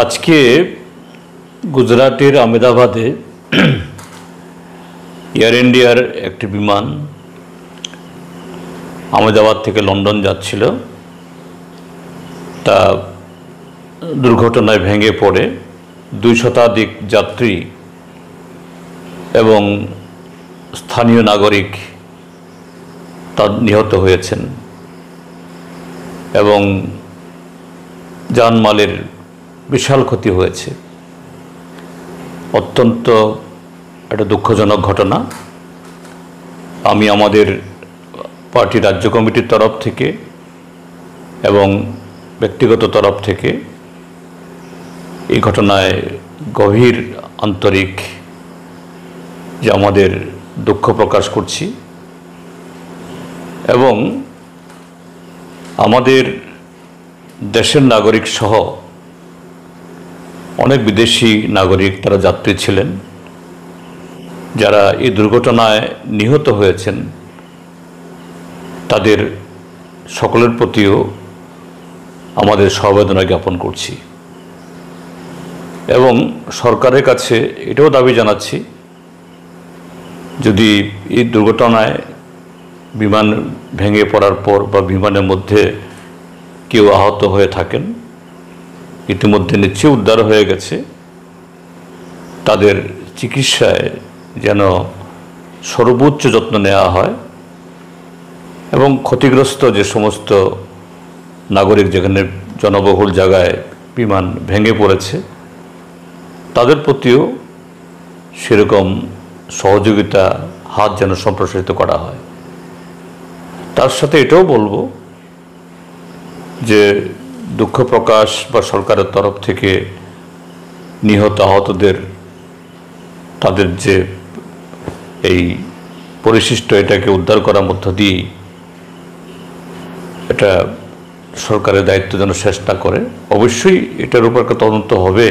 আজকে গুজরাটের আহমেদাবাদে এয়ার ইন্ডিয়ার একটি বিমান আহমেদাবাদ থেকে লন্ডন যাচ্ছিল। তা দুর্ঘটনায় ভেঙে পড়ে 2 শতাধিক যাত্রী এবং স্থানীয় নাগরিক তার নিহত হয়েছেন এবং জানমালের বিশাল ক্ষতি হয়েছে। অত্যন্ত একটা দুঃখজনক ঘটনা। আমি আমাদের পার্টি রাজ্য কমিটির তরফ থেকে এবং ব্যক্তিগত তরফ থেকে এই ঘটনায় গভীর আন্তরিক যে আমাদের দুঃখ প্রকাশ করছি এবং আমাদের দেশের নাগরিক সহ অনেক বিদেশি নাগরিক তারা যাত্রী ছিলেন যারা এই দুর্ঘটনায় নিহত হয়েছেন, তাদের সকলের প্রতিও আমাদের সমবেদনা জ্ঞাপন করছি এবং সরকারের কাছে এটাও দাবি জানাচ্ছি, যদি এই দুর্ঘটনায় বিমান ভেঙে পড়ার পর বা বিমানের মধ্যে কেউ আহত হয়ে থাকেন, ইতিমধ্যে নিশ্চয়ই উদ্ধার হয়ে গেছে, তাদের চিকিৎসায় যেন সর্বোচ্চ যত্ন নেওয়া হয় এবং ক্ষতিগ্রস্ত যে সমস্ত নাগরিক যেখানে জনবহুল জায়গায় বিমান ভেঙে পড়েছে তাদের প্রতিও সেরকম সহযোগিতা হাত যেন সম্প্রসারিত করা হয়। তার সাথে এটাও বলবো যে দুঃখ প্রকাশ বা সরকারের তরফ থেকে নিহত আহতদের তাদের যে এই পরিশিষ্ট এটাকে উদ্ধার করার মধ্য দিয়ে এটা সরকারের দায়িত্ব যেন শেষ না করে। অবশ্যই এটার উপর একটা তদন্ত হবে,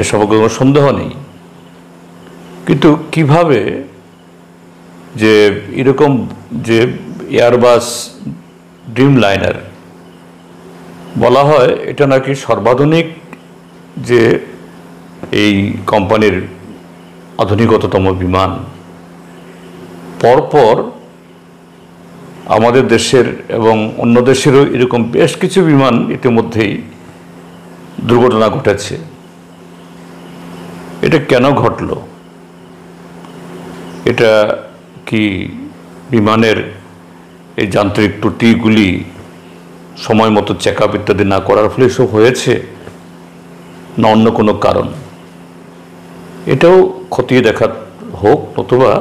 এসব কোনো সন্দেহ নেই, কিন্তু কিভাবে যে এরকম যে এয়ারবাস ড্রিম লাইনার বলা হয়, এটা নাকি সর্বাধুনিক যে এই কোম্পানির আধুনিকতম বিমান, পরপর আমাদের দেশের এবং অন্য দেশেরও এরকম বেশ কিছু বিমান ইতিমধ্যেই দুর্ঘটনা ঘটেছে। এটা কেন ঘটল? এটা কি বিমানের এই যান্ত্রিক ত্রুটিগুলি সময় মতো চেক আপ ইত্যাদি না করার ফলে এসব হয়েছে, না অন্য কোনো কারণ? এটাও খতিয়ে দেখা হোক, নতুবা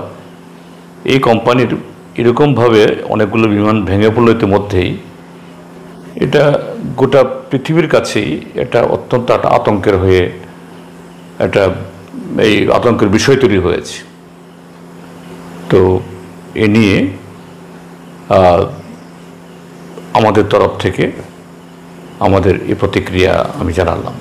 এই কোম্পানির এরকমভাবে অনেকগুলো বিমান ভেঙে পড়ল ইতিমধ্যেই, এটা গোটা পৃথিবীর কাছেই এটা অত্যন্ত একটা আতঙ্কের হয়ে একটা এই আতঙ্কের বিষয় তৈরি হয়েছে। তো এ নিয়ে আমাদের তরফ থেকে আমাদের এই প্রতিক্রিয়া আমি জানালাম।